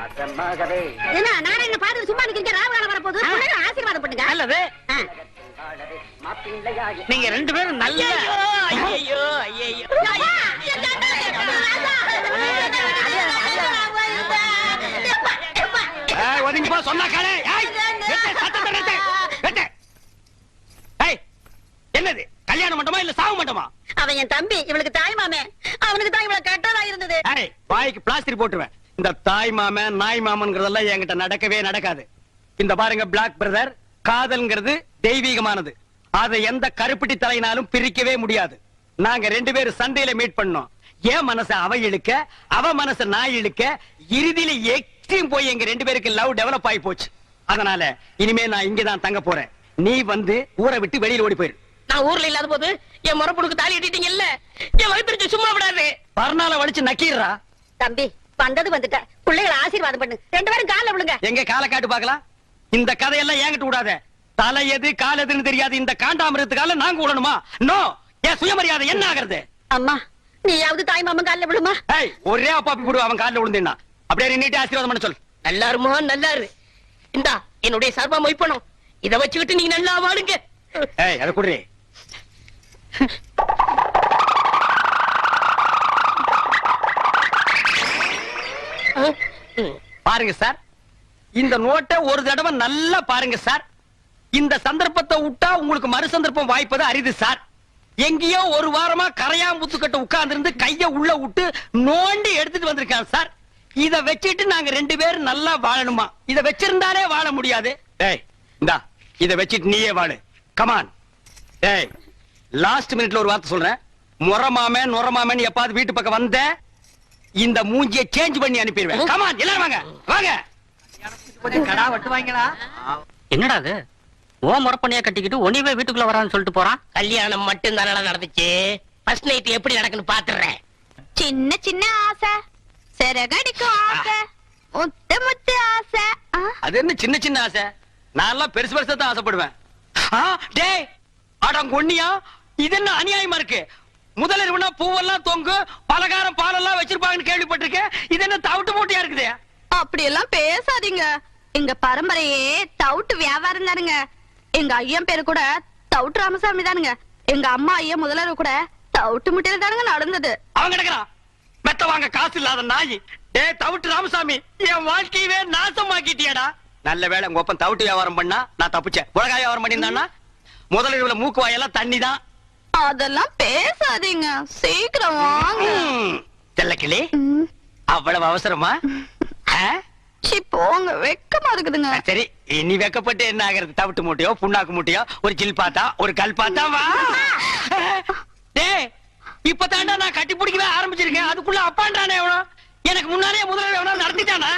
என்ன நாராயண பாத்து சும்மா நிக்கிறீங்க? ராவகாலம் வரப்போகுது. பிள்ளைங்க ஆசீர்வாதம் பண்ணுங்க. நல்லது. நீங்க ரெண்டு பேரும் நல்ல ஐயோ ஐயோ ஒதுங்கி போ சொன்னா காலே. என்னது கல்யாண மண்டபமா இல்ல சாவு மண்டபமா? அவன் என் தம்பி, இவளுக்கு தாய் மாமே. அவனுக்கு தான் இவ்வளவு கெட்டதா இருந்தது. வாய்க்கு பிளாஸ்டிக் போட்டுருவேன். இந்த தாய் மாமன் நாய் மாமன்கிறதெல்லாம் என்கிட்ட நடக்கவே நடக்காது. இந்த பாருங்க பிளாக் பிரதர், காதல்ங்கிறது தெய்வீகமானது. அதை எந்த கருப்பிட்டி தலையினாலும் பிரிக்கவே முடியாது. நாங்க ரெண்டு பேரும் சண்டையில மீட் பண்ணோம். என் மனச அவ இழுக்க, அவ மனச நான் இழுக்க, இறுதியில எக்ஸ்ட்ரீம் போய் எங்க ரெண்டு பேருக்கு லவ் டெவலப் ஆகி போச்சு. அதனால இனிமே நான் இங்கதான் தங்க போறேன். நீ வந்து ஊரை விட்டு வெளியில ஓடி போயிரு. நான் ஊர்ல இல்லாத போது என் முறப்புடுக்கு தாலி கட்டிட்டீங்க இல்ல, என் வயிற்று சும்மா விடாது. பர்னால வலிச்சு நக்கீரா. தம்பி வந்தது வந்துட்ட, பிள்ளைகளை ஆசீர்வாதம் பண்ணு. ரெண்டு பேரும் கால விழுங்க. எங்க காலை காட்டு பாக்கலாம். இந்த கதையெல்லாம் ஏங்கிட்டு விடாத. தலை எது கால் எதுன்னு தெரியாது இந்த காண்டாமிரத்துக்கால நாங்க விடணுமா? நோ. ஏன் சுயமரியாதை என்ன ஆகிறது? அம்மா நீயாவது தாய் மாமன் கால விழுமா? ஒரே அப்பாப்பி போடு அவன் காலில் விழுந்தேன்னா. அப்படியே நீட்டி ஆசீர்வாதம் பண்ண சொல்லு. நல்லாருமா நல்லாரு. இந்தா என்னுடைய சார்பா மொய்ப்பணும். இத வச்சுக்கிட்டு நீங்க நல்லா வாடுங்க. அதை குடுறே. பாருங்க சார், இந்த நோட்டை ஒரு தடவை நல்லா பாருங்க சார். இந்த சந்தர்ப்பத்தை விட்டா உங்களுக்கு மறு சந்தர்ப்பம் வாய்ப்பது அரிது சார். எங்கேயோ ஒரு வாரமா கரையாம்புத்துக்கிட்ட உட்கார்ந்து இருந்து கைய உள்ள விட்டு நோண்டி எடுத்துட்டு வந்திருக்கான் சார். இத வச்சிட்டு நாங்க ரெண்டு பேரும் நல்லா வாழணுமா? இத வச்சிருந்தாலே வாழ முடியாது. இந்தா இத வச்சிட்டு நீயே வாழு. கமான். லாஸ்ட் மினிட்ல ஒரு வார்த்தை சொல்றேன். முறமாமே நுறமாமேன்னு எப்பாவது வீட்டு பக்கம் வந்த இந்த மூஞ்சியை சேஞ்ச் பண்ணி அனுப்பிடுவேன். கமான் எல்லாரும் வாங்க வாங்க. கொஞ்சம் கடா வட்டு வாங்கடா. என்னடா அது? ஓ முறப்பண்ணியா கட்டிக்கிட்டு ஒனிவே வீட்டுக்குள்ள வரான்னு சொல்லிட்டு போறான். கல்யாணம் மட்டும் தானடா நடந்துச்சு. ஃபர்ஸ்ட் நைட் எப்படி நடக்குன்னு பாத்துறேன். சின்ன சின்ன ஆசை, சிறகடிக்கும் ஆசை, முத்து முத்து ஆசை. அது என்ன சின்ன சின்ன ஆசை? நான் எல்லாம் பெருசு பெருசா தான் ஆசைப்படுவேன். டேய் அடங்கொன்னியா, இது என்ன அநியாயமா இருக்கு? முதலிரவுனா பூவெல்லாம் தொங்கு, பலகாரம் பாலெல்லாம் வச்சிருப்பாங்கன்னு கேள்விப்பட்டிருக்கேன். இது என்ன தவிட்டு மூட்டையா இருக்குது? அப்படி எல்லாம் பேசாதீங்க. எங்க பரம்பரையே தவுட்டு வியாபாரம் தானுங்க. எங்க ஐயன் பேரு கூட தவுட்டு ராமசாமி தானுங்க. எங்க அம்மா ஐயா முதலரவு கூட தவுட்டு முட்டையில தானுங்க நடந்தது. அவன் கிடக்குறான் மெத்த வாங்க காசு இல்லாத நாய். டேய் தவிட்டு ராமசாமி, என் வாழ்க்கையவே நாசமாக்கிட்டியடா. நல்ல வேளை உங்க ஒப்பன் தவிட்டு வியாபாரம் பண்ணா நான் தப்பிச்சேன். உலகாய வியாபாரம் பண்ணியிருந்தான்னா முதலிரவுல மூக்கு வாயெல்லாம் தண்ணி தான். அதெல்லாம் பேசாதீங்க, சீக்கிரம் வாங்க. தெல்லக்கிளி, அவ்வளவு அவசரமா? போங்க, வெக்கமா இருக்குதுங்க. சரி நீ வெக்கப்பட்டு என்ன ஆகிறது? தவிட்டு மூட்டையோ புண்ணாக்கு மூட்டையோ ஒரு ஜில் பாத்தா ஒரு கல் பாத்தா வா. டேய் இப்பதாண்டா நான் கட்டி பிடிக்கவே ஆரம்பிச்சிருக்கேன். அதுக்குள்ள அப்பான்றானே எவனோ. எனக்கு முன்னாலே முதல்ல எவனோ நடத்திட்டானா?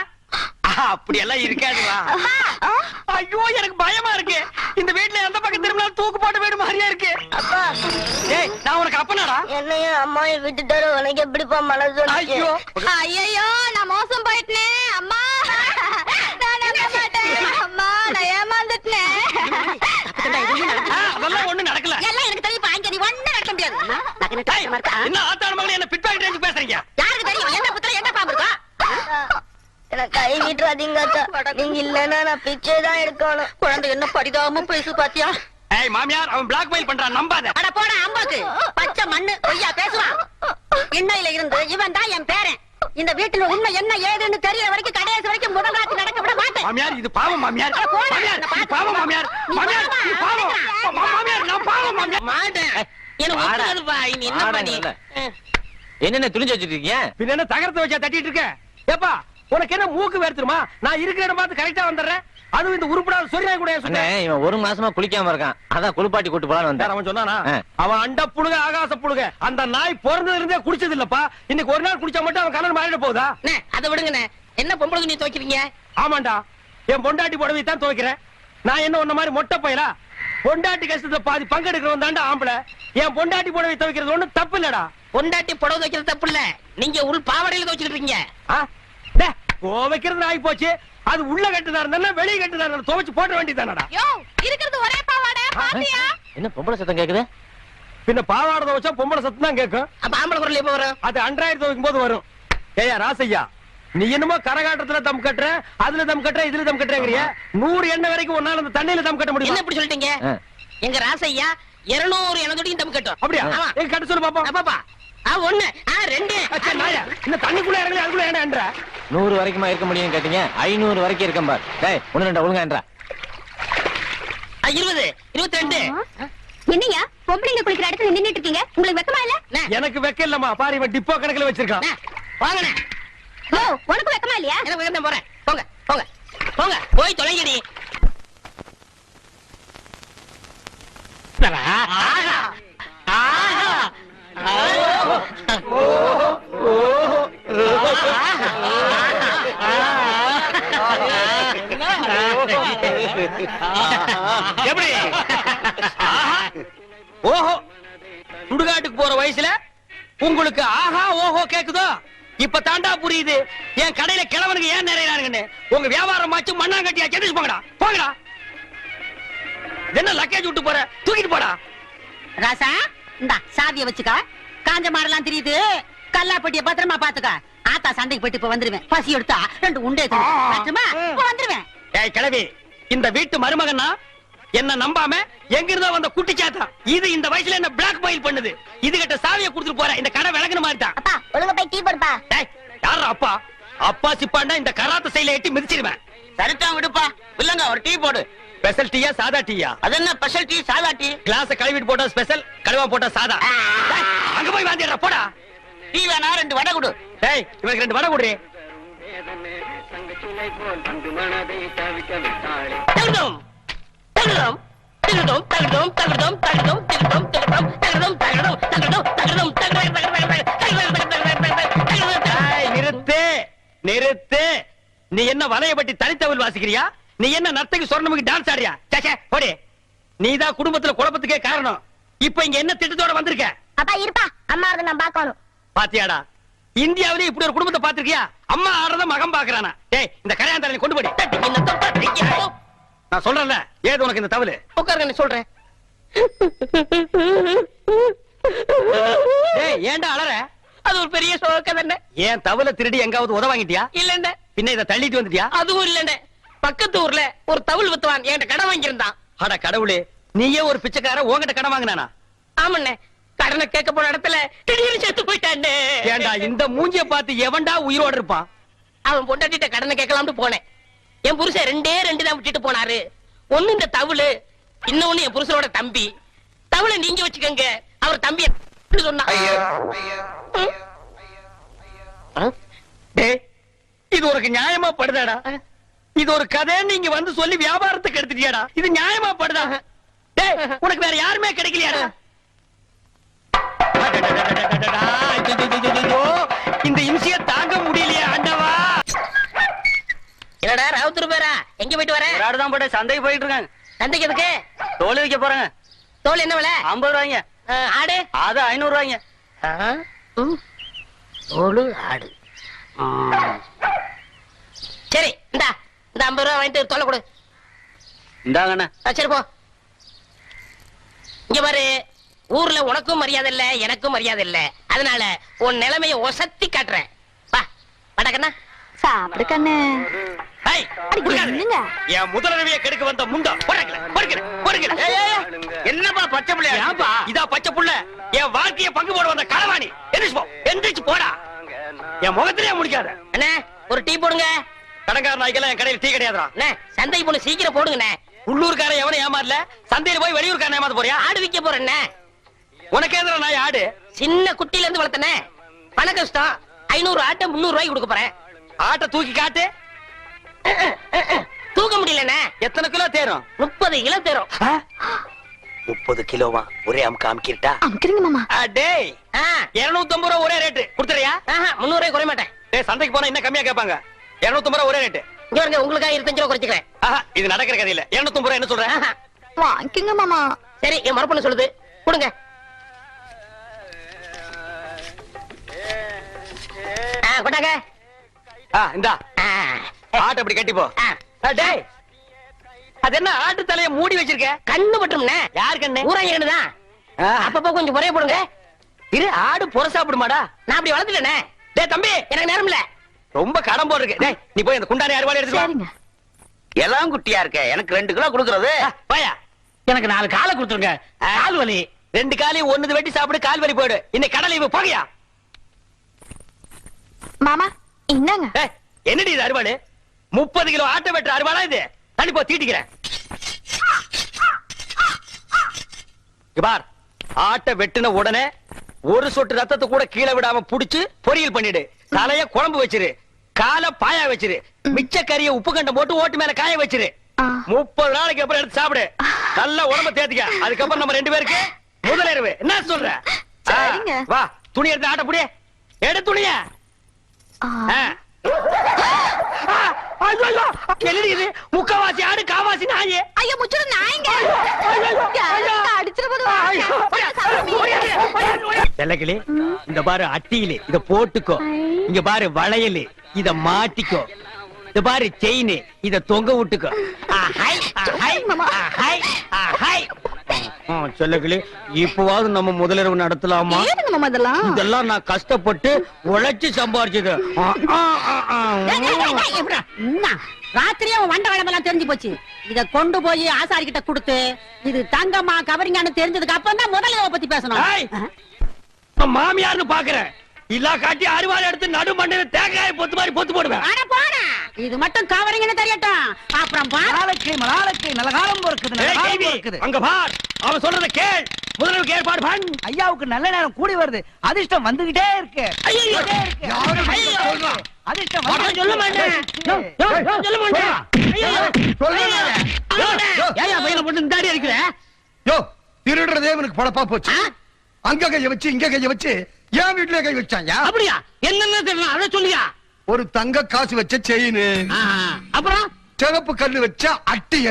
அப்படி எல்லாம் இருக்காதுவா. ஐயோ எனக்கு பயமா இருக்கு. இந்த வீட்டுல எந்த பக்கம் திரும்பினாலும் தூக்கு போட்ட வீடு மாதிரியா இருக்கு. அப்பா டேய் நான் உனக்கு அப்பனாடா? என்னையும் அம்மாவை விட்டுட்டாரு. உனக்கு எப்படிப்பா மனசு? ஐயோ ஐயோ நான் மோசம் போயிட்டேன். அம்மா நான் நம்ப மாட்டேன். அம்மா நான் ஏமாந்துட்டேன். அதெல்லாம் ஒண்ணு நடக்கல. எல்லாம் எனக்கு தெரியும். பாங்க நீ ஒண்ணு நடக்க முடியாது. என்ன ஆத்தான மகளே என்ன பிட் பாக்கெட் பேசுறீங்க? யாருக்கு தெரியும் என்ன புத்திர என்ன பாம்பு இருக்கா? எனக்கு கை நீட்டுறாதீங்க. நீங்க இல்லன்னா நான் பிச்சை தான் எடுக்கணும். குழந்தை என்ன படிதாம பேசு பாத்தியா? ஏய் மாமியார், அவன் பிளாக்மெயில் பண்றான், நம்பாத. அட போடா அம்பாக்கு. பச்சை மண்ணு பொய்யா பேசுவான். இன்னையில இருந்து இவன் தான் என் பேரன். இந்த வீட்டுல உண்மை என்ன ஏதுன்னு தெரியற வரைக்கும் கடைசி வரைக்கும் முதல் ராத்து நடக்க விட மாட்டேன். மாமியார் இது பாவம் மாமியார். மாமியார் இது பாவம் மாமியார். மாமியார் இது பாவம். மாமியார் நான் பாவம் மாமியார். மாட்டேன். எனக்கு ஒத்துக்காதுப்பா. இனி என்ன பண்ணி? என்னென்ன துணிஞ்சு வச்சிருக்கீங்க? பின்ன என்ன தகரத்தை வச்சா தட்டிட்டு இருக்க? ஏப்பா உனக்கு என்ன மூக்கு வேர்த்துருமா? நான் இருக்கிற இடம் பார்த்து கரெக்டா வந்துடுறேன். அதுவும் இந்த உருப்படாத சொரியாய் கூட சொன்னேன். இவன் ஒரு மாசமா குளிக்காம இருக்கான். அதான் குளிப்பாட்டி கூட்டு போலான்னு வந்தேன். அவன் சொன்னானா? அவன் அண்ட புழுக ஆகாச புழுக. அந்த நாய் பிறந்ததுல இருந்தே குடிச்சது இல்லப்பா. இன்னைக்கு ஒரு நாள் குடிச்சா மட்டும் அவன் கலர் மாறிட போகுதா? அதை விடுங்கண்ணே. என்ன பொம்பளை துணி துவைக்கிறீங்க? ஆமாண்டா, என் பொண்டாட்டி புடவை தான் துவைக்கிறேன். நான் என்ன ஒன்ன மாதிரி மொட்டை பையலா? பொண்டாட்டி கஷ்டத்தை பாதி பங்கெடுக்கிறவன் தாண்டா ஆம்பளை. என் பொண்டாட்டி புடவை துவைக்கிறது ஒண்ணும் தப்பு இல்லடா. பொண்டாட்டி புடவை துவைக்கிறது தப்பு இல்ல. நீங்க உள் பாவடையில துவைச்சிட்டு இருக்கீங்க. துவைக்கிறது ஆகி போச்சு. அது உள்ள கட்டுதா இருந்தா வெளியே கட்டுதா இருந்தா துவைச்சு போட வேண்டியதானடா. இருக்கிறது ஒரே பாவாடை பாத்தியா? என்ன பொம்பளை சத்தம் கேக்குது? பின்ன பாவாடை துவைச்சா பொம்பளை சத்தம் தான் கேட்கும். அப்ப ஆம்பளை குரல் எப்ப வரும்? அது அன்றாயிரம் துவைக்கும் போது வரும். ஏயா ராசையா, நீ என்னமோ கரகாட்டத்துல தம் கட்டுற, அதுல தம் கட்டுற, இதுல தம் கட்டுறேங்கறிய. 100 எண்ணெய் வரைக்கும் உன்னால அந்த தண்ணியில தம் கட்ட என்ன முடியும். இப்படி சொல்லிட்டீங்க? எங்க ராசையா 200 எண்ணெய் தம் கட்டும். அப்படியா? ஆமா. ஏய் கட்ட சொல்லு பாப்போம். பாப்பா 1 2 அச்சா நாயா, இந்த தண்ணிக்குள்ள இறங்கல அதுக்குள்ள ஏன்டா? 100 வரைக்குமா இருக்க முடியும் கேட்டீங்க? 500 வரைக்கும் இருக்கேன் பார். டேய் ஒண்ணு ரெண்டா ஒழுங்கான்றா. 20 22. என்னையா பொம்பளைங்க குளிக்கிற இடத்துல நின்னுட்டு இருக்கீங்க? உங்களுக்கு வெக்கமா இல்ல? எனக்கு வெக்க இல்லம்மா. பாரு இவன் டிப்போ கணக்குல வச்சிருக்கான். வாங்கண்ணே. ஓ, உனக்கு வெக்கமா இல்லையா? எனக்கு வேணும் போறேன். போங்க போங்க போங்க போய் தொலைங்கடி. எப்படி? ஓஹோ, சுடுகாட்டுக்கு போற வயசுல உங்களுக்கு ஆஹா ஓஹோ கேக்குதோ? இப்ப தாண்டா புரியுது என் கடையில கிழவனுக்கு ஏன் நிறையறாங்கன்னு. உங்க வியாபாரம் ஆச்சு மண்ணாங்கட்டியா செஞ்சு போங்கடா. போங்கடா. என்ன லக்கேஜ் விட்டு போற? தூக்கிட்டு போடா. ராசா இந்த சாவிய வச்சுக்க. காஞ்ச மாடலாம் தெரியுது. கல்லாப்பட்டிய பத்திரமா பாத்துக்க. ஆத்தா சண்டைக்கு போயிட்டு இப்ப வந்துருவேன். பசி எடுத்தா 2 உண்டே கட்டுமா வந்துருவேன். ஏய் கிழவி, இந்த வீட்டு மருமகன்னா என்ன நம்பாம எங்க இருந்தோ வந்த குட்டி சாத்தா. இது இந்த வயசுல என்ன பிளாக் மெயில் பண்ணுது. இது கிட்ட சாவியை கொடுத்துட்டு போற. இந்த கடை விளக்குன மாதிரி தான். அப்பா ஒழுங்கா போய் டீ போடுப்பா. டேய் யாரா அப்பா? அப்பா சிப்பாண்டா இந்த கராத்த சைல எட்டி மிதிச்சிடுவேன். சரிதான் விடுப்பா. இல்லங்க ஒரு டீ போடு. ஸ்பெஷல் டீயா சாதா டீயா? அது என்ன ஸ்பெஷல் டீ சாதா டீ? கிளாஸ் கழுவிட்டு போட்டா ஸ்பெஷல், கழுவா போட்டா சாதா. டேய், அங்க போய் வாந்திடுறா போடா. டீ வேணா 2 வடை கொடு. டேய் இவனுக்கு 2 வடை குடுறே. தகுதோம் தகுதோம் தகுதோம் தகுதோம் தகுதோம் தகுதோம் தகுதோம் தகுதோம் தகுதோம் தகுதோம் தகுதோம். டேய் நிறுத்து நிறுத்து. நீ என்ன வலையபட்டி தனித்தவில் வாசிக்கிறியா? நீ என்ன நர்த்தகி சொர்ணமுக்கு டான்ஸ் ஆடுறியா? சே போடி. நீதான் குடும்பத்துல குழப்பத்துக்கே காரணம். இப்ப இங்க என்ன திட்டத்தோட வந்திருக்க? அப்பா இருப்பா, அம்மா அதை நான் பாக்கணும். பாத்தியாடா, இந்தியாவிலே இப்படி ஒரு குடும்பத்தை பாத்திருக்கியா? அம்மா ஆடுறத மகன் பாக்குறானா? டேய் இந்த கரையாந்தாரனை கொண்டு போடி. நான் சொல்றேன்ல, ஏது உனக்கு இந்த தவளு? உட்காருங்க சொல்றேன். டேய் ஏன்டா அலற? அது ஒரு பெரிய சோக தானே. ஏன் தவளை திருடி எங்காவது உத வாங்கிட்டியா? இல்லண்ட. பின்ன இத தள்ளிட்டு வந்துட்டியா? அதுவும் இல்லண்ட. பக்கத்து ஊர்ல ஒரு தவுள் வித்துவான் என்கிட்ட கடன் வாங்கியிருந்தான். அட கடவுளே, நீயே ஒரு பிச்சைக்கார உன்கிட்ட கடன் வாங்கினானா? ஆமண்ணே, கடனை கேட்க போன இடத்துல திடீர்னு செத்து போயிட்டானே. ஏண்டா இந்த மூஞ்சிய பார்த்து எவன்டா உயிரோட இருப்பான்? அவன் பொண்டாட்டிட்ட கடனை கேட்கலாம்னு போனேன். என் புருஷன் 2 தான் விட்டுட்டு போனாரு. ஒண்ணு இந்த தவுளு, இன்னொன்னு என் புருஷனோட தம்பி. தவுளை நீங்க வச்சுக்கங்க, அவர் தம்பிய சொன்னா. டேய் இது உனக்கு நியாயமா படுதாடா? இது ஒரு கதை நீங்க வந்து சொல்லி வியாபாரத்துக்கு எடுத்துட்டியாடா? இது நியாயமா படுதா? டேய் உனக்கு வேற யாருமே கிடைக்கலையாடா? இந்த இம்சிய தாங்க முடியலையே ஆண்டவா. என்னடா ராவுத்தூர் பேரா? எங்க போயிட்டு வர? தான் போட்டு சந்தைக்கு போயிட்டு இருக்காங்க. சந்தைக்கு எதுக்கு? தோல் வைக்க போறாங்க. தோல் என்ன விலை? 50 ரூபாய்ங்க. ஆடு அது 500 ரூபாய்ங்க. தோலு ஆடு. சரி இந்தா இந்த 50 ரூபாய் வாங்கிட்டு தோலை கொடு. இந்தாங்கண்ணே. சரி போ. இங்க பாரு, ஊர்ல உனக்கும் மரியாதை இல்ல, எனக்கும் மரியாதை இல்ல. அதனால உன் நிலைமைய ஒசத்தி காட்டுறேன். வா வடக்கண்ணா. சாப்பிடு கண்ணு. ஹை என்னங்க? என் முதலரவியை கெடுக்க வந்த முண்டா பொறுக்கல பொறுக்கல பொறுக்கல. என்னப்பா பச்சை புள்ள? ஏன்பா இதா பச்சை புள்ள? என் வாழ்க்கைய பங்கு போட வந்த களவாணி. எந்திரிச்சு போ, எந்திரிச்சு போடா. என் முகத்திலே முடிக்காத. அண்ணே ஒரு டீ போடுங்க. கடங்கார நாய்க்கெல்லாம் என் கடையில் டீ கிடையாதுடா. அண்ணே சந்தைக்கு போன சீக்கிரம் போடுங்கண்ணே. உள்ளூர்காரன் எவனும் ஏமாறல. சந்தையில போய் வெளியூர்காரன் ஏமாத்த போறியா? ஆடு விக்க போறேண்ணே. உனக்கு எதிர நாய் ஆடு? சின்ன குட்டில இருந்து வளர்த்தனே. பண கஷ்டம். 500 ஆட்டை 300 ரூபாய்க்கு கொடுக்க போறேன். ஆட்டை தூக்கி காட்டு. தூக்க முடியலண்ணே. எத்தனை கிலோ தேரும்? 30 கிலோ தேரும். 30 கிலோவா? ஒரே அமுக்கு அமுக்கிட்டா? அமுக்குறீங்க மாமா. டேய் 250 ரூபா ஒரே ரேட்டு கொடுத்துறியா? 300 ரூபாய் குறைய மாட்டேன். டேய் சந்தைக்கு போனா இன்னும் கம்மியா கேட்பாங்க. 250 ரூபா ஒரே ரேட்டு. இங்க வருங்க, உங்களுக்காக 25 ரூபா குறைச்சிக்கிறேன். இது நடக்கிற கதை இல்ல. 250 ரூபா என்ன சொல்ற? வாங்கிங்க மாமா. சரி என் மரப்பண்ண சொல்லுது, கொடுங்க. கொண்டாங்க. இந்தா ஆட்டை அப்படி கட்டி போ. டேய் அது என்ன ஆட்டு தலைய மூடி வச்சிருக்க? கண்ணு பட்டும்ண்ணே. யார் கண்ணு? ஊராங்க கண்ணுதான். அப்பப்போ கொஞ்சம் குறைய போடுங்க. இரு, ஆடு புற சாப்பிடுமாடா? நான் அப்படி வளர்த்துட்டேனே. டேய் தம்பி, எனக்கு நேரம் இல்ல. ரொம்ப கடன் போடுறீங்க. டேய் நீ போய் அந்த குண்டானி அறுவாளை எடுத்து வா. சரிங்க. எல்லாம் குட்டியா இருக்க எனக்கு 2 கிலோ கொடுக்கறது. போயா. எனக்கு 4 காலை கொடுத்துருங்க. கால் வலி. 2 காலையும் ஒண்ணுது வெட்டி சாப்பிடு, கால் வலி போயிடு. இன்னைக்கு கடலை இவ போகையா. மாமா என்னங்க? ஏய், என்னடி இது அறுவாடு? 30 கிலோ ஆட்டை வெட்டுற அறுவாடா இது? தள்ளி போ, தீட்டிக்கிறேன். இங்க பார், ஆட்டை வெட்டின உடனே ஒரு சொட்டு ரத்தத்தை கூட கீழே விடாம புடிச்சு பொரியல் பண்ணிடு. தலைய குழம்பு வச்சிரு, காலை பாயா வச்சிரு, மிச்ச கறிய உப்பு கண்டம் போட்டு ஓட்டு மேல காய வச்சிரு. 30 நாளைக்கு அப்புறம் எடுத்து சாப்பிடு. நல்ல உடம்ப தேத்திக்க. அதுக்கப்புறம் நம்ம 2 பேருக்கு முதலிரவு. என்ன சொல்ற? சரிங்க. வா, துணி எடுத்து ஆட்ட புடி. எடு துணிய. என்னடி இது? முக்கவாசி ஆடு, காவாசி நாயே. ஐயோ முச்சுரு நாயங்க. அடிச்சிட்டு செல்லக்கிளி, இந்த பாரு அட்டியில இத போட்டுக்கோ. இங்க பாரு வளையல், இத மாட்டிக்கோ. இந்த பாரு செயின், இத தொங்க விட்டுக்கோ. செல்லக்கிளி, இப்பவாவது நம்ம முதலிரவு நடத்தலாமா? ஏனுங்க மாமா இதெல்லாம்? இதெல்லாம் நான் கஷ்டப்பட்டு உழைச்சு சம்பாரிச்சது. ராத்திரியே உன் வண்ட வளமெல்லாம் தெரிஞ்சு போச்சு. இத கொண்டு போய் ஆசாரி கிட்ட கொடுத்து இது தங்கம்மா கவரிங்கான்னு தெரிஞ்சதுக்கு அப்புறம் தான் முதல்ல பத்தி பேசணும். ஏய், மாமியார்னு பாக்குறேன். இல்லா காட்டி அறுவாள் எடுத்து நடு மண்ணில தேங்காய பொத்து மாதிரி பொத்து போடுவேன். அட போடா, இது மட்டும் கவரிங்னு தெரியட்டும். அப்புறம் நாளைக்கு நல்ல காலம் பொறுக்குது, நல்ல ஏய், காலம் கேள்வி, பொறுக்குது. அங்க பார், அவன் சொல்றத கேள். முதல்வர் ஏற்பாடு பண்ணு. ஐயாவுக்கு நல்ல நேரம் கூடி வருது. அதிர்ஷ்டம் வந்துகிட்டே இருக்கு. ஐயோ, வந்துகிட்டே இருக்கு. யாரும் ஐயோ, அதிர்ஷ்டம் அப்புறம் சொல்ல மாட்டேன். சொல்ல மாட்டேன். ஏயா பையனை போட்டு இந்த அடி அடிக்கிற? யோ, திருடுறதே இவனுக்கு பொழப்பா போச்சு. அங்க கைய வச்சு இங்க கைய வச்சு என் வீட்டுல கை வச்சாங்க. அப்படியா? என்னன்னு தெரியல, அதை சொல்லியா? ஒரு தங்க காசு வச்ச செயின், அப்புறம் சிவப்பு கல்லு வச்ச அட்டிய,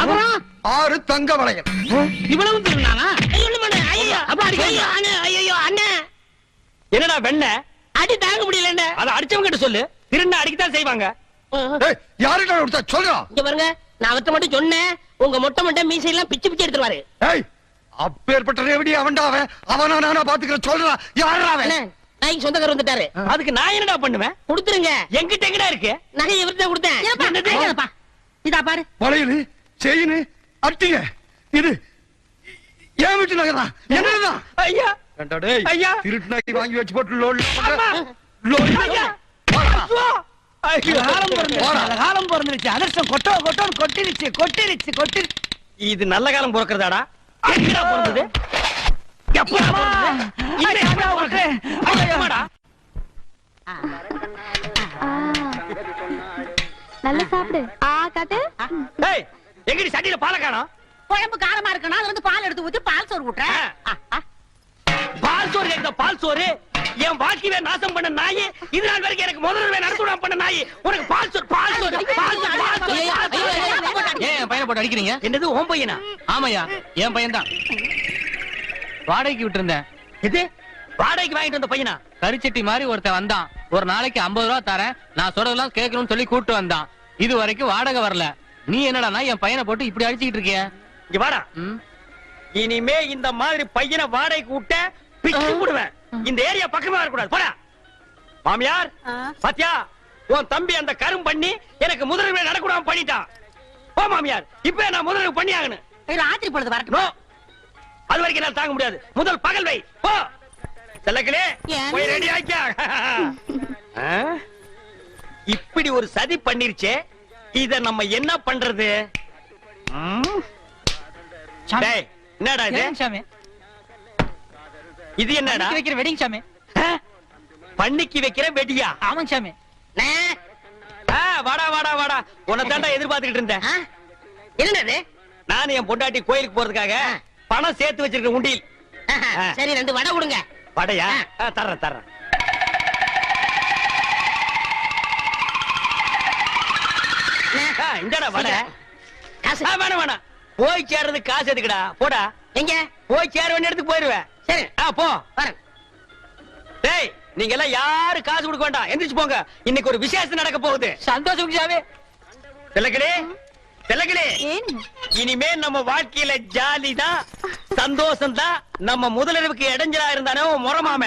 அப்புறம் 6 தங்க வளையல். இவ்வளவு திருநானா? என்னடா வெண்ண அடி தாங்க முடியல என்ன? அத அடிச்சவங்க கிட்ட சொல்லு. திருண்ண அடிக்கத்தான் செய்வாங்க. ஏய், யாருடா கொடுத்தா சொல்றா. இங்க பாருங்க, நான் அவர்ட்ட மட்டும் சொன்னேன், உங்க மொட்டை மொட்டை மீசை எல்லாம் பிச்சு பிச்சு எடுத்துருவாரு. ஏய், அப்பேற்பட்ட ரேவடி அவன்டா அவன். அவனா நானா பாத்துக்கிறேன் சொல்றா. யாரா அவன்? நாய்க்கு சொந்தக்காரர் வந்துட்டாரு. அதுக்கு நான் என்னடா பண்ணுவேன்? கொடுத்துருங்க. எங்கிட்ட எங்கடா இருக்கு? நகை இவர்கிட்ட கொடுத்தேன். என்னப்பா? இதா பாரு. வளையல், செயின், அட்டிய, இது என் வீட்டு நகைதான். என்னதான்? ஐயா, ஏண்டா டேய், ஐயா. திருட்டு நகை வாங்கி வச்சு போட்டு லோல் அம்மா. லோல். ஐயா. ஐயோ. நல்ல காலம் பிறந்துருச்சு, போடா. நல்ல காலம் பிறந்துருச்சு. அதிர்ஷ்டம் கொட்டோன்னு கொட்டிருச்சு. இது நல்ல காலம் பிறக்கிறதாடா? எங்கடா பிறந்தது? எப்படா பிறந்தது? இந்த எப்படா பிறக்குது? ஐயம்மாடா. நல்லா சாப்பிடு. காட்டு. ஏய், எங்கடி சட்டியில பாலை காணோம்? குழம்பு காரமா இருக்குன்னா அதுல இருந்து பால் எடுத்து ஊத்தி பால் சோறு விட்டுறேன். பால் சோறு கேக்குதா? பால் சோறு என் வாழ்க்கையை நாசம் பண்ண நாய். இது நாள் வரைக்கும் எனக்கு முதல்ல நடத்துடாம பண்ண நாய். உனக்கு பால் சோறு, பால் சோறு, பால் சோறு, பால் சோறு. ஏன் என் பையனை போட்டு அடிக்கிறீங்க? என்னது உன் பையனா? ஆமாய்யா, என் பையன் தான். வாடகைக்கு விட்டு இருந்தேன். இது வாடகைக்கு வாங்கிட்டு வந்த பையனா? கரிச்சட்டி மாதிரி ஒருத்தன் வந்தான். ஒரு நாளைக்கு 50 ரூபா தரேன், நான் சொல்றதெல்லாம் கேட்கணும்னு சொல்லி கூட்டு வந்தான். இது வரைக்கும் வாடகை வரல. நீ என்னடா என் பையனை போட்டு இப்படி அடிச்சுக்கிட்டு இருக்கிய? இங்க வாடா. இனிமே இந்த மாதிரி பையனை வாடகைக்கு விட்ட பிச்சு போடுவேன். இந்த ஏரியா பக்கமே வரக்கூடாது. போடா. மாமியார், பாத்தியா, உன் தம்பி அந்த கரும் பண்ணி எனக்கு முதலில் நடக்கூடாம பண்ணிட்டான். போ மாமியார், இப்ப நான் முதலில் பண்ணி ஆகணும். ராத்திரி பொழுது வரட்டும். நோ, அது வரைக்கும் என்னால தாங்க முடியாது. முதல் பகல் வை. போ செல்லக்கிளே, போய் ரெடி ஆக்கியா. இப்படி ஒரு சதி பண்ணிருச்சே, இத நம்ம என்ன பண்றது? டேய், என்னடா இது? சாமி, இது என்னடா? வைக்கிற வெடிங் சாமி. பண்ணிக்கு வைக்கிற வெடியா? ஆமாங்க சாமி. வாடா வாடா வாடா, உன்னை தாண்டா எதிர்பார்த்துக்கிட்டு இருந்தேன். என்னது? நானும் என் பொண்டாட்டி கோயிலுக்கு போறதுக்காக பணம் சேர்த்து வச்சிருக்க உண்டியில். சரி, 2 வடை கொடுங்க. வடையா? தர்றேன் தர்றேன். இந்தடா வடை. காசு வேணாம் வேணாம், போய் சேர்றது காசு எதுக்குடா? போடா. எங்க? போய் சேர வேண்டிய இடத்துக்கு போயிருவேன். சரி, போ. வரேன். டேய், நீங்க எல்லாம் யாரு காசு கொடுக்க வேண்டாம், எந்திரிச்சு போங்க. இன்னைக்கு ஒரு விசேஷம் நடக்க போகுது. சந்தோஷம் சாமி. செல்லக்கிளே, செல்லக்கிளே, ஏனுங்க? இனிமே நம்ம வாழ்க்கையில ஜாலி தான், சந்தோஷம் தான். நம்ம முதலிரவுக்கு இடைஞ்சலா இருந்தானே முறமாம,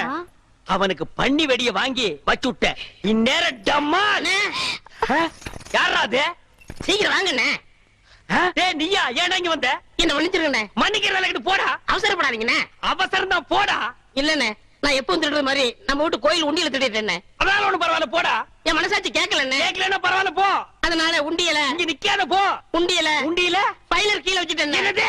அவனுக்கு பண்ணி வெடிய வாங்கி வச்சு விட்டேன். இந்நேரம் டம்மா யாரா அது? சீக்கிரம் வாங்கண்ணே. டேய் நீயா ஏன் இங்க வந்த? என்ன மன்னிச்சிருங்கண்ணே. மன்னிக்கிற வேலைக்கு போடா. அவசரப்படாதீங்கண்ணே. அவசரம் தான் போடா. இல்லண்ணே, நான் எப்பவும் திருடுற மாதிரி நம்ம வீட்டு கோயில் உண்டியல திருடிட்டேன். அதனால ஒண்ணும் பரவாயில்ல போடா. என் மனசாட்சி கேட்கலண்ணே. கேட்கலன்னா பரவாயில்ல போ. அதனால உண்டியல இங்க நிக்காத போ. உண்டியல உண்டியில பைலர் கீழே வச்சுட்டேன். என்னது?